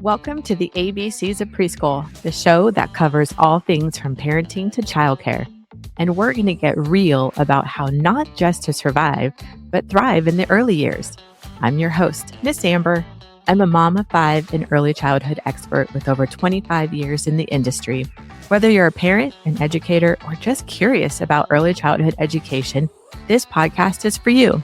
Welcome to the ABCs of Preschool, the show that covers all things from parenting to childcare. And we're going to get real about how not just to survive, but thrive in the early years. I'm your host, Miss Amber. I'm a mom of 5 and early childhood expert with over 25 years in the industry. Whether you're a parent, an educator, or just curious about early childhood education, this podcast is for you.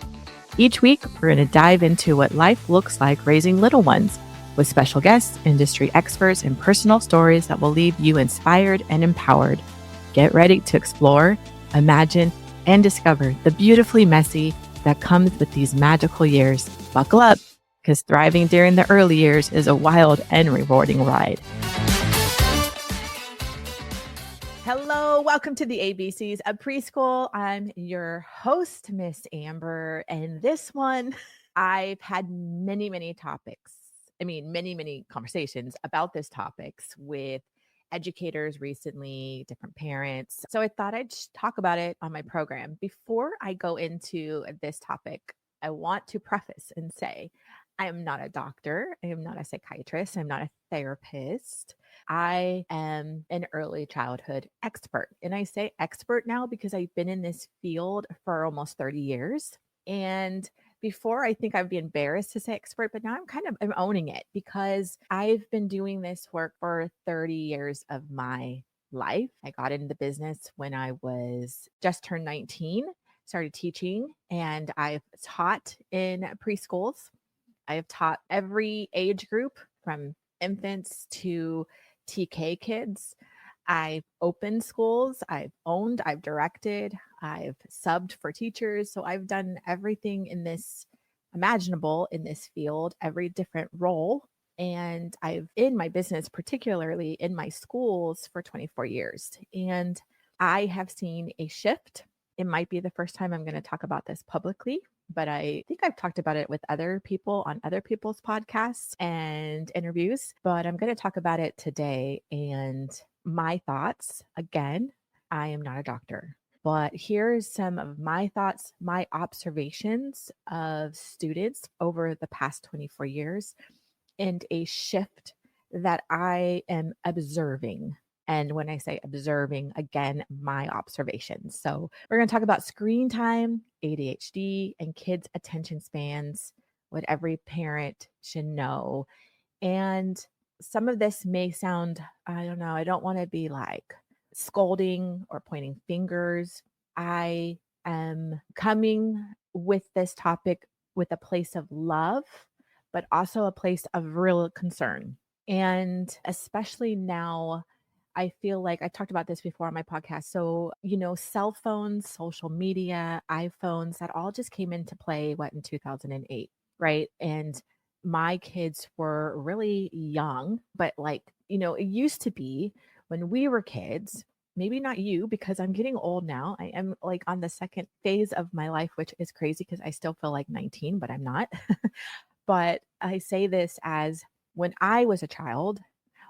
Each week, we're going to dive into what life looks like raising little ones, with special guests, industry experts, and personal stories that will leave you inspired and empowered. Get ready to explore, imagine, and discover the beautifully messy that comes with these magical years. Buckle up, because thriving during the early years is a wild and rewarding ride. Hello, welcome to the ABCs of Preschool. I'm your host, Miss Amber, and this one, I've had many topics. Many conversations about this topics with educators recently, different parents. So I thought I'd talk about it on my program. Before I go into this topic, I want to preface and say, I am not a doctor. I am not a psychiatrist. I'm not a therapist. I am an early childhood expert. And I say expert now because I've been in this field for almost 30 years. And before, I think I'd be embarrassed to say expert, but now I'm owning it because I've been doing this work for 30 years of my life. I got into the business when I was just turned 19, started teaching, and I've taught in preschools. I have taught every age group from infants to TK kids. I've opened schools, I've owned, I've directed, I've subbed for teachers. So I've done everything in this imaginable in this field, every different role. And I've in my business, particularly in my schools for 24 years. And I have seen a shift. It might be the first time I'm going to talk about this publicly, but I think I've talked about it with other people on other people's podcasts and interviews, but I'm going to talk about it today. And my thoughts, again, I am not a doctor, but here's some of my thoughts, my observations of students over the past 24 years and a shift that I am observing. And when I say observing, again, my observations. So we're going to talk about screen time, ADHD, and kids' attention spans, what every parent should know. And some of this may sound, I don't know, I don't want to be like scolding or pointing fingers. I am coming with this topic with a place of love, but also a place of real concern. And especially now, I feel like I talked about this before on my podcast. So, cell phones, social media, iPhones, that all just came into play, in 2008, right? And my kids were really young, but it used to be when we were kids, maybe not you, because I'm getting old now. I am on the second phase of my life, which is crazy because I still feel like 19, but I'm not. But I say this as when I was a child,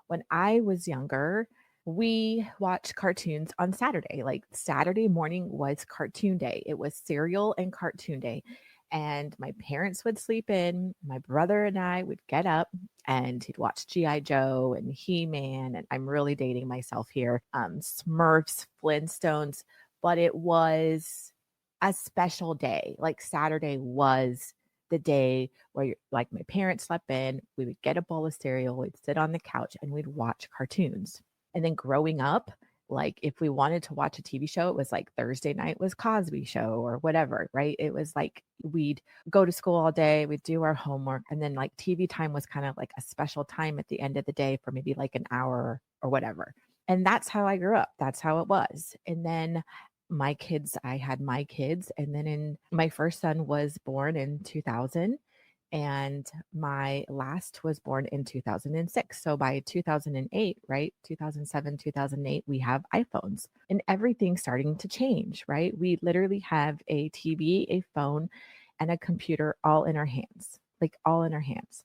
when I was younger, we watched cartoons on Saturday. Saturday morning was cartoon day. It was cereal and cartoon day. And my parents would sleep in. My brother and I would get up and he'd watch G.I. Joe and He-Man. And I'm really dating myself here. Smurfs, Flintstones. But it was a special day. Saturday was the day where my parents slept in. We would get a bowl of cereal. We'd sit on the couch and we'd watch cartoons. And then growing up, if we wanted to watch a TV show, it was Thursday night was Cosby Show or whatever, right? It was we'd go to school all day, we'd do our homework, and then TV time was kind of a special time at the end of the day for maybe an hour or whatever. And that's how I grew up. That's how it was. And then I had my kids, and then my first son was born in 2000. And my last was born in 2006. So by 2008, right? 2007, 2008, we have iPhones and everything's starting to change, right? We literally have a TV, a phone, and a computer all in our hands, all in our hands.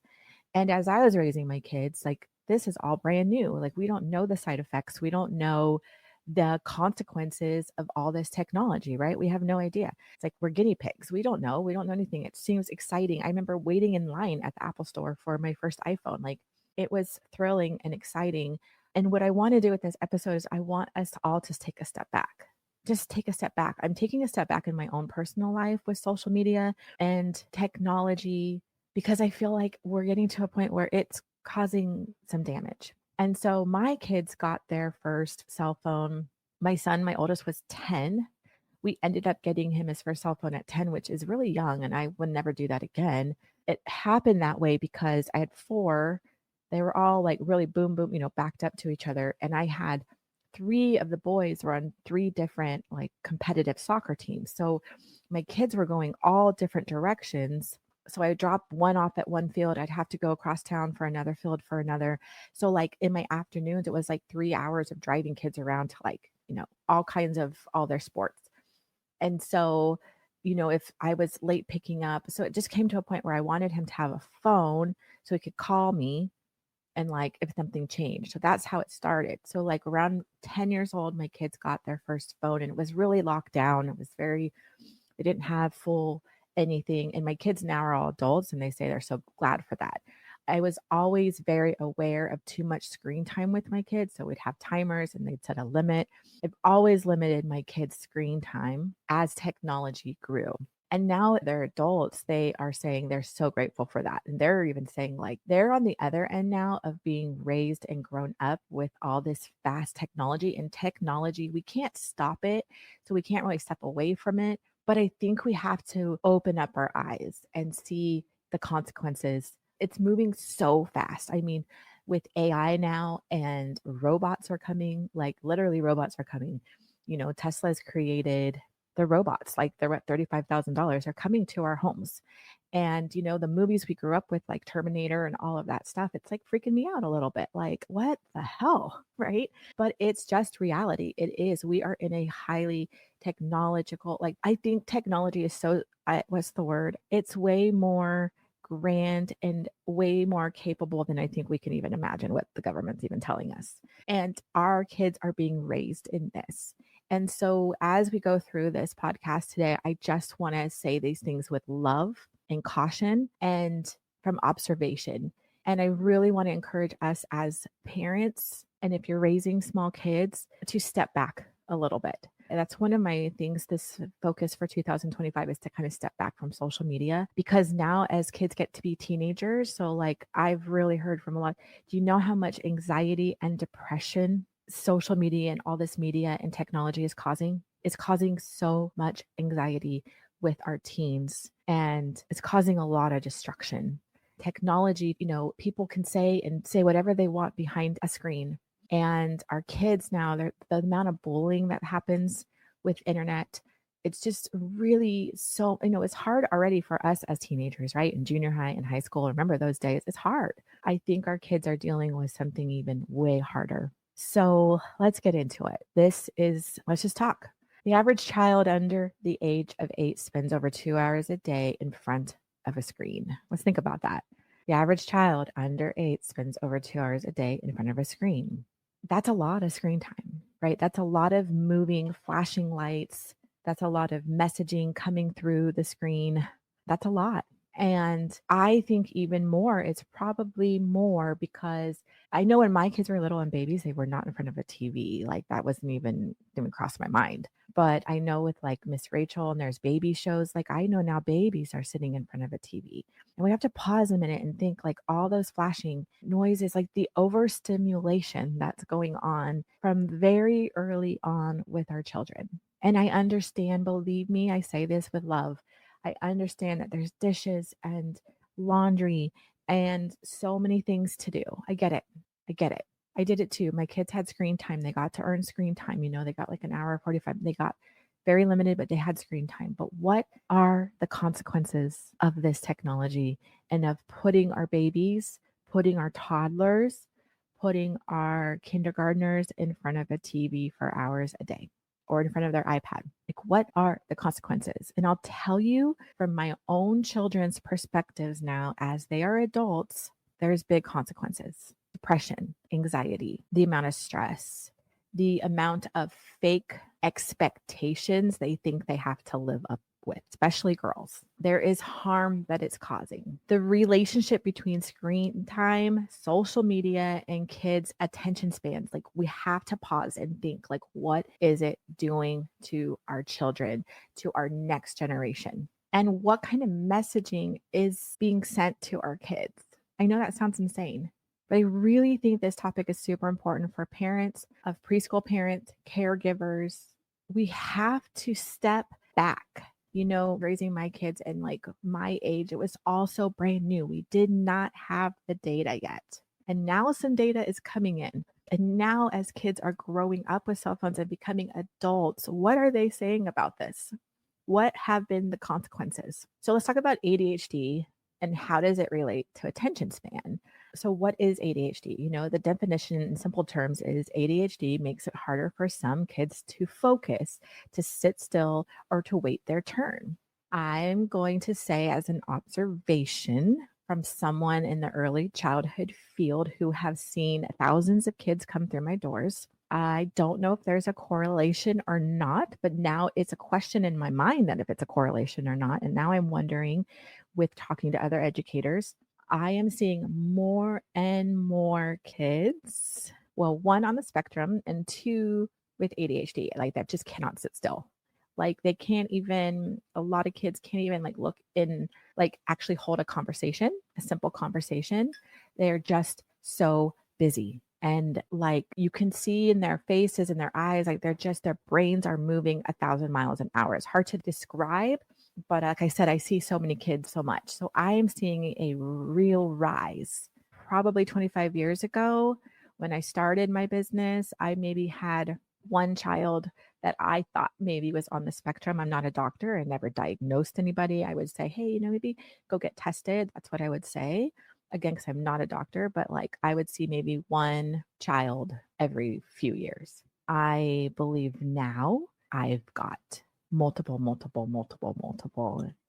And as I was raising my kids, this is all brand new. We don't know the side effects. We don't know the consequences of all this technology, right? We have no idea. It's we're guinea pigs. We don't know. We don't know anything. It seems exciting. I remember waiting in line at the Apple store for my first iPhone. It was thrilling and exciting. And what I want to do with this episode is I want us to all just take a step back. Just take a step back. I'm taking a step back in my own personal life with social media and technology because I feel like we're getting to a point where it's causing some damage. And so my kids got their first cell phone. My son, my oldest, was 10. We ended up getting him his first cell phone at 10, which is really young, and I would never do that again. It happened that way because I had four. They were all like really boom, boom, backed up to each other. And I had three of the boys were on three different like competitive soccer teams. So my kids were going all different directions. So I dropped one off at one field. I'd have to go across town for another field for another. So like in my afternoons, it was like 3 hours of driving kids around to like, all kinds of all their sports. And so, if I was late picking up, so it just came to a point where I wanted him to have a phone so he could call me and like if something changed. So that's how it started. So like around 10 years old, my kids got their first phone and it was really locked down. It was they didn't have full anything. And my kids now are all adults and they say they're so glad for that. I was always very aware of too much screen time with my kids. So we'd have timers and they'd set a limit. I've always limited my kids' screen time as technology grew. And now they're adults, they are saying they're so grateful for that. And they're even saying like they're on the other end now of being raised and grown up with all this fast technology. And technology, we can't stop it. So we can't really step away from it. But I think we have to open up our eyes and see the consequences. It's moving so fast. I mean, with AI now and robots are coming, like literally robots are coming. Tesla's created the robots, like they're at $35,000 are coming to our homes. And, the movies we grew up with, like Terminator and all of that stuff, it's like freaking me out a little bit. Like, what the hell? Right. But it's just reality. It is. We are in a highly technological, like, I think technology is so, what's the word? It's way more grand and way more capable than I think we can even imagine what the government's even telling us. And our kids are being raised in this. And so as we go through this podcast today, I just want to say these things with love and caution and from observation. And I really want to encourage us as parents, and if you're raising small kids, to step back a little bit. And that's one of my things, this focus for 2025 is to kind of step back from social media because now as kids get to be teenagers, so like I've really heard from a lot, do you know how much anxiety and depression social media and all this media and technology is causing? It's causing so much anxiety with our teens and it's causing a lot of destruction. Technology, people can say whatever they want behind a screen. And our kids now, the amount of bullying that happens with internet, it's just really so, it's hard already for us as teenagers, right? In junior high and high school, remember those days, it's hard. I think our kids are dealing with something even way harder. So let's get into it. Let's just talk. The average child under the age of 8 spends over 2 hours a day in front of a screen. Let's think about that. The average child under 8 spends over 2 hours a day in front of a screen. That's a lot of screen time, right? That's a lot of moving, flashing lights. That's a lot of messaging coming through the screen. That's a lot. And I think even more, it's probably more because I know when my kids were little and babies, they were not in front of a TV. Like that didn't even cross my mind. But I know with like Miss Rachel and there's baby shows, like I know now babies are sitting in front of a TV. And we have to pause a minute and think like all those flashing noises, like the overstimulation that's going on from very early on with our children. And I understand, believe me, I say this with love. I understand that there's dishes and laundry and so many things to do. I get it. I did it too. My kids had screen time. They got to earn screen time. They got like an hour 45. They got very limited, but they had screen time. But what are the consequences of this technology and of putting our babies, putting our toddlers, putting our kindergartners in front of a TV for hours a day? Or in front of their iPad. Like, what are the consequences? And I'll tell you from my own children's perspectives now, as they are adults, there's big consequences. Depression, anxiety, the amount of stress, the amount of fake expectations they think they have to live up with, especially girls. There is harm that it's causing. The relationship between screen time, social media, and kids' attention spans, like we have to pause and think, like, what is it doing to our children, to our next generation? And what kind of messaging is being sent to our kids? I know that sounds insane, but I really think this topic is super important for parents of preschool parents, caregivers. We have to step back. Raising my kids and like my age, it was also brand new. We did not have the data yet. And now some data is coming in. And now, as kids are growing up with cell phones and becoming adults, what are they saying about this? What have been the consequences? So let's talk about ADHD and how does it relate to attention span? So what is ADHD? The definition in simple terms is ADHD makes it harder for some kids to focus, to sit still, or to wait their turn. I'm going to say, as an observation from someone in the early childhood field who have seen thousands of kids come through my doors, I don't know if there's a correlation or not, but now it's a question in my mind that if it's a correlation or not. And now I'm wondering, with talking to other educators, I am seeing more and more kids, well, one on the spectrum and two with ADHD, like that just cannot sit still. Like they can't even, a lot of kids can't even like look in, like actually hold a conversation, a simple conversation. They're just so busy. And like you can see in their faces and their eyes, like their brains are moving 1,000 miles an hour. It's hard to describe, but like I said, I see so many kids so much. So I am seeing a real rise. Probably 25 years ago, when I started my business, I maybe had one child that I thought maybe was on the spectrum. I'm not a doctor. I never diagnosed anybody. I would say, hey, maybe go get tested. That's what I would say. Again, because I'm not a doctor, but like I would see maybe one child every few years. I believe now I've got multiple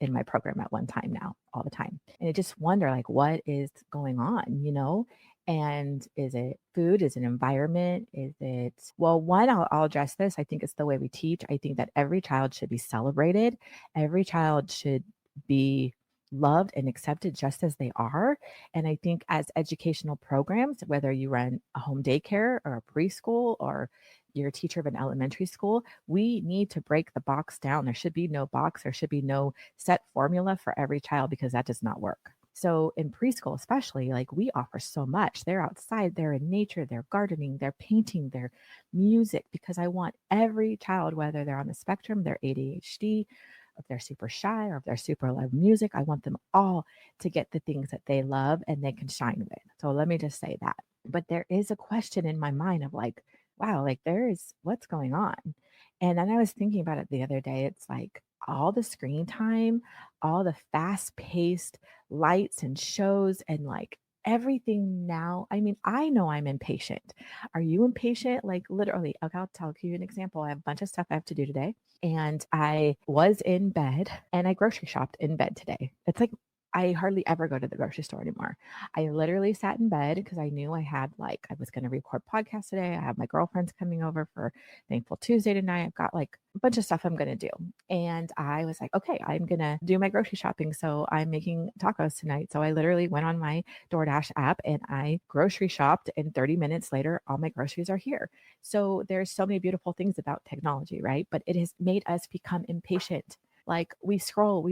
in my program at one time now, all the time. And I just wonder, like, what is going on? And is it food? Is it environment? Is it, well, one, I'll address this. I think it's the way we teach. I think that every child should be celebrated. Every child should be loved and accepted just as they are. And I think as educational programs, whether you run a home daycare or a preschool or you're a teacher of an elementary school, we need to break the box down. There should be no box. There should be no set formula for every child because that does not work. So in preschool, especially, like we offer so much. They're outside, they're in nature, they're gardening, they're painting, they're music, because I want every child, whether they're on the spectrum, they're ADHD, if they're super shy or if they're super love music, I want them all to get the things that they love and they can shine with. So let me just say that. But there is a question in my mind of like, wow, like there is what's going on. And then I was thinking about it the other day. It's like all the screen time, all the fast paced lights and shows and like everything now. I mean, I know I'm impatient. Are you impatient? Like literally, okay, I'll tell you an example. I have a bunch of stuff I have to do today. And I was in bed and I grocery shopped in bed today. It's like I hardly ever go to the grocery store anymore. I literally sat in bed because I knew I was going to record podcasts today. I have my girlfriends coming over for Thankful Tuesday tonight. I've got like a bunch of stuff I'm going to do. And I was like, okay, I'm going to do my grocery shopping. So I'm making tacos tonight. So I literally went on my DoorDash app and I grocery shopped, and 30 minutes later, all my groceries are here. So there's so many beautiful things about technology, right? But it has made us become impatient. Like we scroll,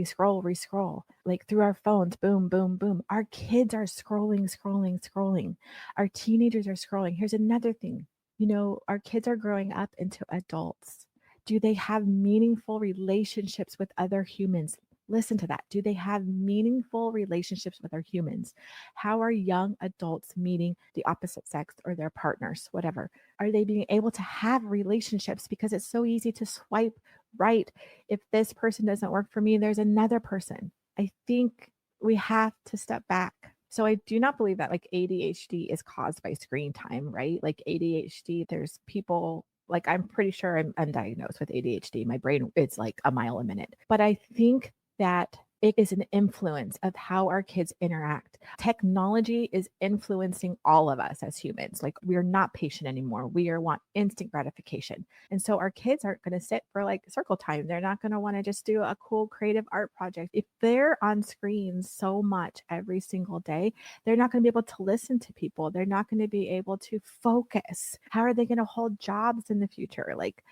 like through our phones, boom, boom, boom. Our kids are scrolling. Our teenagers are scrolling. Here's another thing. Our kids are growing up into adults. Do they have meaningful relationships with other humans? Listen to that. Do they have meaningful relationships with other humans? How are young adults meeting the opposite sex or their partners, whatever? Are they being able to have relationships? Because it's so easy to swipe right. If this person doesn't work for me, there's another person. I think we have to step back. So I do not believe that like ADHD is caused by screen time, right? Like ADHD, there's people, like I'm pretty sure I'm undiagnosed with ADHD. My brain, it's like a mile a minute. But I think that It is an influence of how our kids interact. Technology is influencing all of us as humans. Like we are not patient anymore. We are want instant gratification. And so our kids aren't going to sit for like circle time. They're not going to want to just do a cool creative art project. If they're on screens so much every single day, they're not going to be able to listen to people. They're not going to be able to focus. How are they going to hold jobs in the future? Like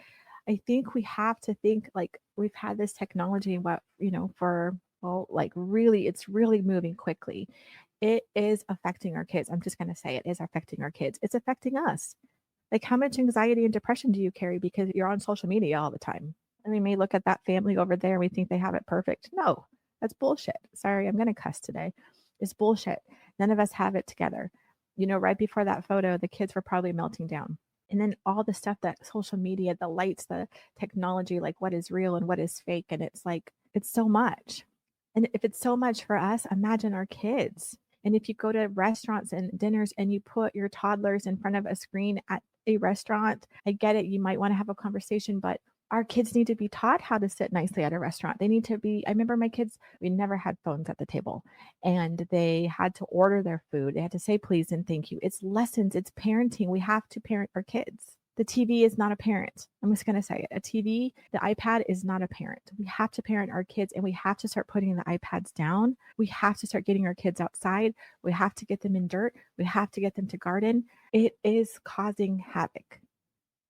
I think we have to think like we've had this technology, for well, like really, it's really moving quickly. It is affecting our kids. I'm just going to say it is affecting our kids. It's affecting us. Like, how much anxiety and depression do you carry because you're on social media all the time? And we may look at that family over there and we think they have it perfect. No, that's bullshit. Sorry, I'm going to cuss today. It's bullshit. None of us have it together. Right before that photo, the kids were probably melting down. And then all the stuff that social media, the lights, the technology, like what is real and what is fake. And it's like, it's so much. And if it's so much for us, imagine our kids. And if you go to restaurants and dinners and you put your toddlers in front of a screen at a restaurant, I get it. You might want to have a conversation, but our kids need to be taught how to sit nicely at a restaurant. They need to be, I remember my kids, we never had phones at the table and they had to order their food. They had to say please and thank you. It's lessons, it's parenting. We have to parent our kids. The TV is not a parent. I'm just going to say it. A TV, the iPad is not a parent. We have to parent our kids and we have to start putting the iPads down. We have to start getting our kids outside. We have to get them in dirt. We have to get them to garden. It is causing havoc.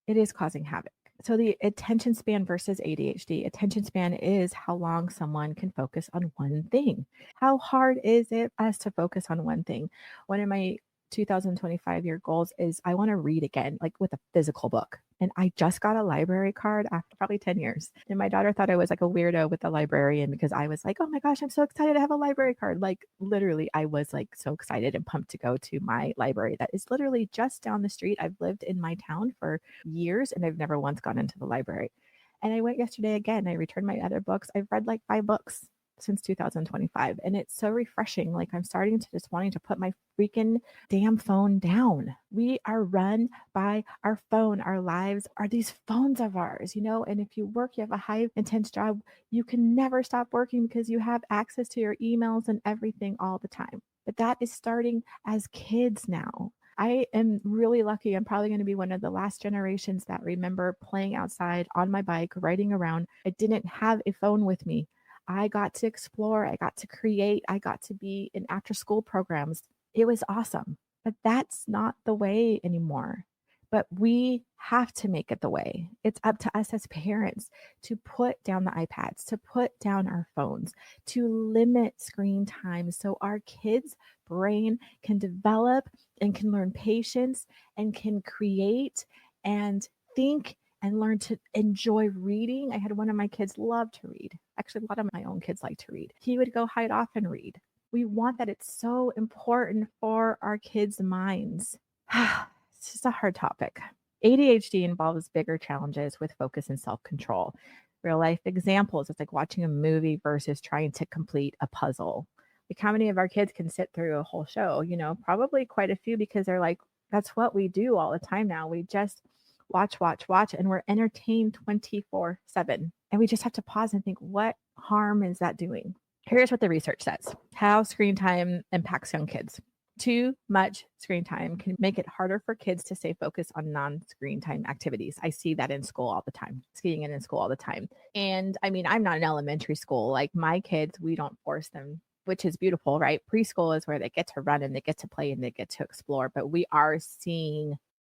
It is causing havoc. So the attention span versus ADHD, attention span is how long someone can focus on one thing. How hard is it us to focus on one thing? One of my 2025 year goals is I want to read again, like with a physical book. And I just got a library card after probably 10 years. And my daughter thought I was like a weirdo with the librarian because I was like, oh my gosh, I'm so excited to have a library card. Like literally, I was like so excited and pumped to go to my library that is literally just down the street. I've lived in my town for years and I've never once gone into the library. And I went yesterday again. I returned my other books. I've read like 5 books since 2025 and it's so refreshing. Like I'm starting to just wanting to put my freaking damn phone down. We are run by our phone. Our lives are these phones of ours, and if you work, you have a high intense job, you can never stop working because you have access to your emails and everything all the time. But that is starting as kids now. I am really lucky. I'm probably going to be one of the last generations that remember playing outside on my bike, riding around. I didn't have a phone with me. I got to explore, I got to create, I got to be in after school programs. It was awesome. But that's not the way anymore. But we have to make it the way. It's up to us as parents to put down the iPads, to put down our phones, to limit screen time so our kids' brain can develop and can learn patience and can create and think and learn to enjoy reading. I had one of my kids love to read. Actually, a lot of my own kids like to read. He would go hide off and read. We want that. It's so important for our kids' minds. It's just a hard topic. ADHD involves bigger challenges with focus and self-control. Real life examples, it's like watching a movie versus trying to complete a puzzle. Like how many of our kids can sit through a whole show? Probably quite a few because they're like, that's what we do all the time now. We just watch, and we're entertained 24/7. And we just have to pause and think, what harm is that doing? Here's what the research says. How screen time impacts young kids. Too much screen time can make it harder for kids to stay focused on non-screen time activities. I see that in school all the time, skiing in school all the time. And I mean, I'm not in elementary school. Like my kids, we don't force them, which is beautiful, right? Preschool is where they get to run and they get to play and they get to explore. But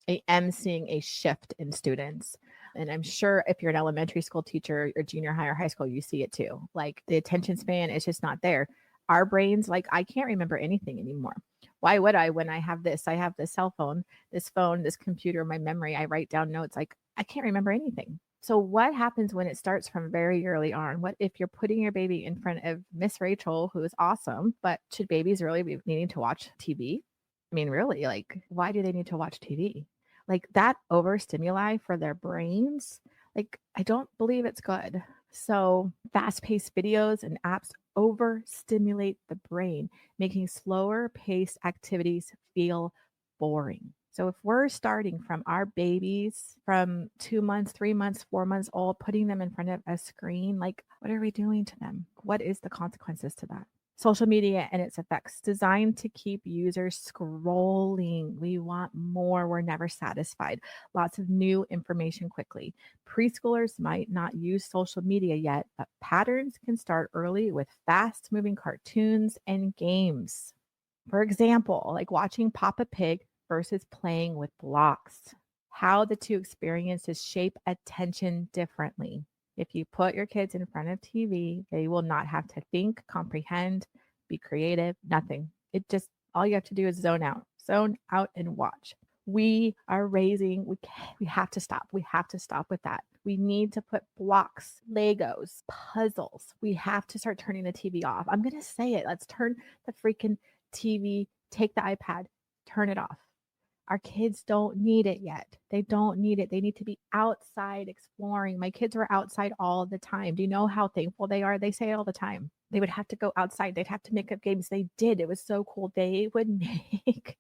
I am seeing a shift in students. And I'm sure if you're an elementary school teacher or junior high or high school, you see it too. Like the attention span is just not there. Our brains, like I can't remember anything anymore. Why would I when I have this? I have this cell phone, this computer, my memory. I write down notes. Like I can't remember anything. So what happens when it starts from very early on? What if you're putting your baby in front of Miss Rachel, who is awesome, but should babies really be needing to watch TV? I mean, really, like, why do they need to watch TV? Like that overstimuli for their brains, like, I don't believe it's good. So fast-paced videos and apps overstimulate the brain, making slower paced activities feel boring. So if we're starting from our babies from 2 months, 3 months, 4 months old, putting them in front of a screen, like what are we doing to them? What is the consequences to that? Social media and its effects designed to keep users scrolling. We want more. We're never satisfied. Lots of new information quickly. Preschoolers might not use social media yet, but patterns can start early with fast moving cartoons and games. For example, like watching Papa Pig versus playing with blocks, how the two experiences shape attention differently. If you put your kids in front of TV, they will not have to think, comprehend, be creative, nothing. It just, all you have to do is zone out and watch. We are raising, we have to stop. We have to stop with that. We need to put blocks, Legos, puzzles. We have to start turning the TV off. I'm going to say it. Let's turn the freaking TV, take the iPad, turn it off. Our kids don't need it yet. They don't need it. They need to be outside exploring. My kids were outside all the time. Do you know how thankful they are? They say it all the time. They would have to go outside. They'd have to make up games. They did. It was so cool. They would make,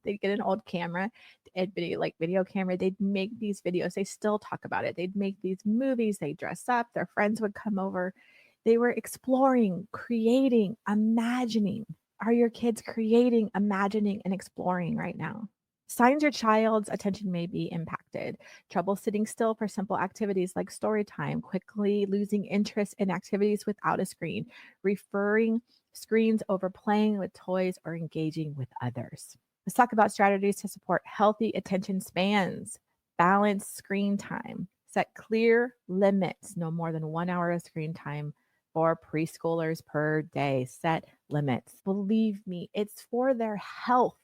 they'd get an old camera and video camera. They'd make these videos. They still talk about it. They'd make these movies. They dress up. Their friends would come over. They were exploring, creating, imagining. Are your kids creating, imagining, and exploring right now? Signs your child's attention may be impacted. Trouble sitting still for simple activities like story time, quickly losing interest in activities without a screen, referring screens over playing with toys or engaging with others. Let's talk about strategies to support healthy attention spans. Balance screen time. Set clear limits, no more than 1 hour of screen time for preschoolers per day. Set limits. Believe me, it's for their health.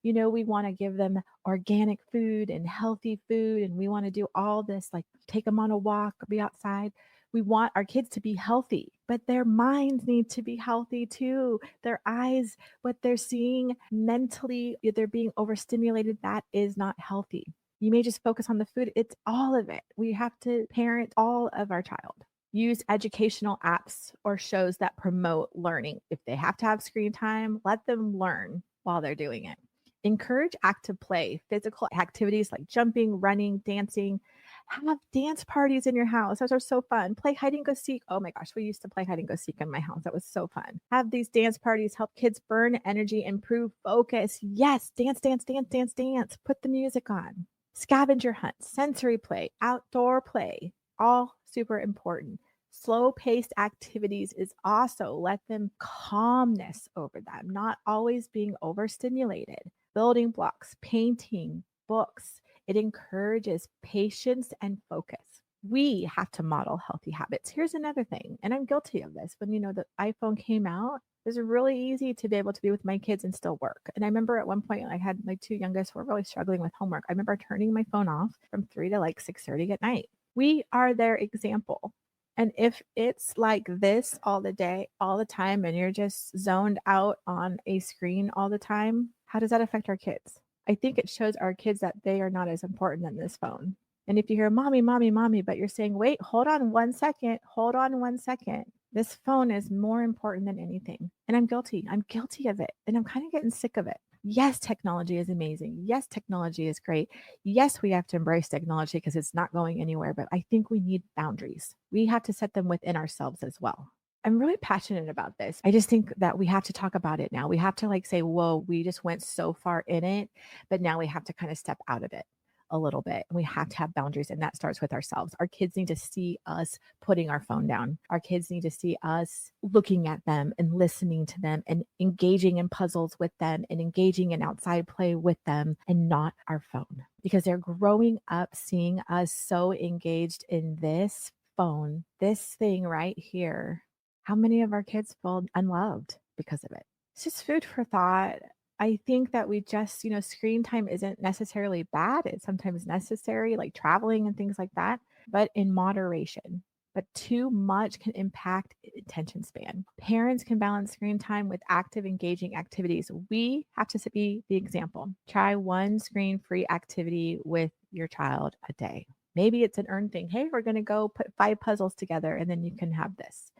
We want to give them organic food and healthy food, and we want to do all this, like take them on a walk, be outside. We want our kids to be healthy, but their minds need to be healthy too. Their eyes, what they're seeing mentally, if they're being overstimulated, that is not healthy. You may just focus on the food. It's all of it. We have to parent all of our child. Use educational apps or shows that promote learning. If they have to have screen time, let them learn while they're doing it. Encourage active play, physical activities like jumping, running, dancing. Have dance parties in your house. Those are so fun. Play hide and go seek. Oh my gosh, we used to play hide and go seek in my house. That was so fun. Have these dance parties help kids burn energy, improve focus. Yes, dance, dance, dance, dance, dance. Put the music on. Scavenger hunt, sensory play, outdoor play, all super important. Slow paced activities is also let them calmness over them, not always being overstimulated. Building blocks, painting, books. It encourages patience and focus. We have to model healthy habits. Here's another thing, and I'm guilty of this. When the iPhone came out, it was really easy to be able to be with my kids and still work. And I remember at one point I had my two youngest who were really struggling with homework. I remember turning my phone off from 3 to like 6:30 at night. We are their example. And if it's like this all the day, all the time, and you're just zoned out on a screen all the time, how does that affect our kids? I think it shows our kids that they are not as important than this phone. And if you hear mommy, mommy, mommy, but you're saying, wait, hold on 1 second, hold on 1 second. This phone is more important than anything. And I'm guilty. I'm guilty of it. And I'm kind of getting sick of it. Yes, technology is amazing. Yes, technology is great. Yes, we have to embrace technology because it's not going anywhere, but I think we need boundaries. We have to set them within ourselves as well. I'm really passionate about this. I just think that we have to talk about it now. We have to say, whoa, we just went so far in it, but now we have to kind of step out of it a little bit. We have to have boundaries, and that starts with ourselves. Our kids need to see us putting our phone down. Our kids need to see us looking at them and listening to them and engaging in puzzles with them and engaging in outside play with them, and not our phone, because they're growing up seeing us so engaged in this phone, this thing right here. How many of our kids feel unloved because of it? It's just food for thought. I think that we just, screen time isn't necessarily bad. It's sometimes necessary, like traveling and things like that, but in moderation. But too much can impact attention span. Parents can balance screen time with active, engaging activities. We have to be the example. Try one screen-free activity with your child a day. Maybe it's an earned thing. Hey, we're going to go put 5 puzzles together, and then you can have this.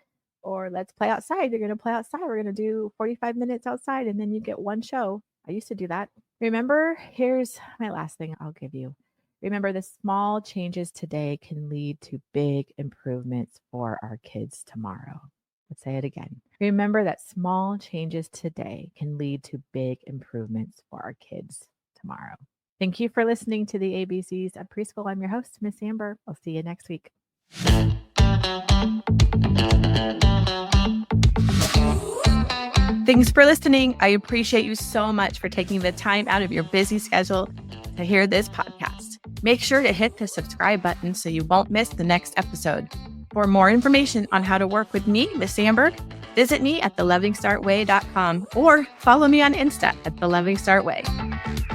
Or let's play outside. You're going to play outside. We're going to do 45 minutes outside, and then you get one show. I used to do that. Remember, here's my last thing I'll give you. Remember, the small changes today can lead to big improvements for our kids tomorrow. Let's say it again. Remember that small changes today can lead to big improvements for our kids tomorrow. Thank you for listening to the ABCs of Preschool. I'm your host, Miss Amber. I'll see you next week. Thanks for listening. I appreciate you so much for taking the time out of your busy schedule to hear this podcast. Make sure to hit the subscribe button so you won't miss the next episode. For more information on how to work with me, Miss Amber, visit me at thelovingstartway.com or follow me on Insta at thelovingstartway.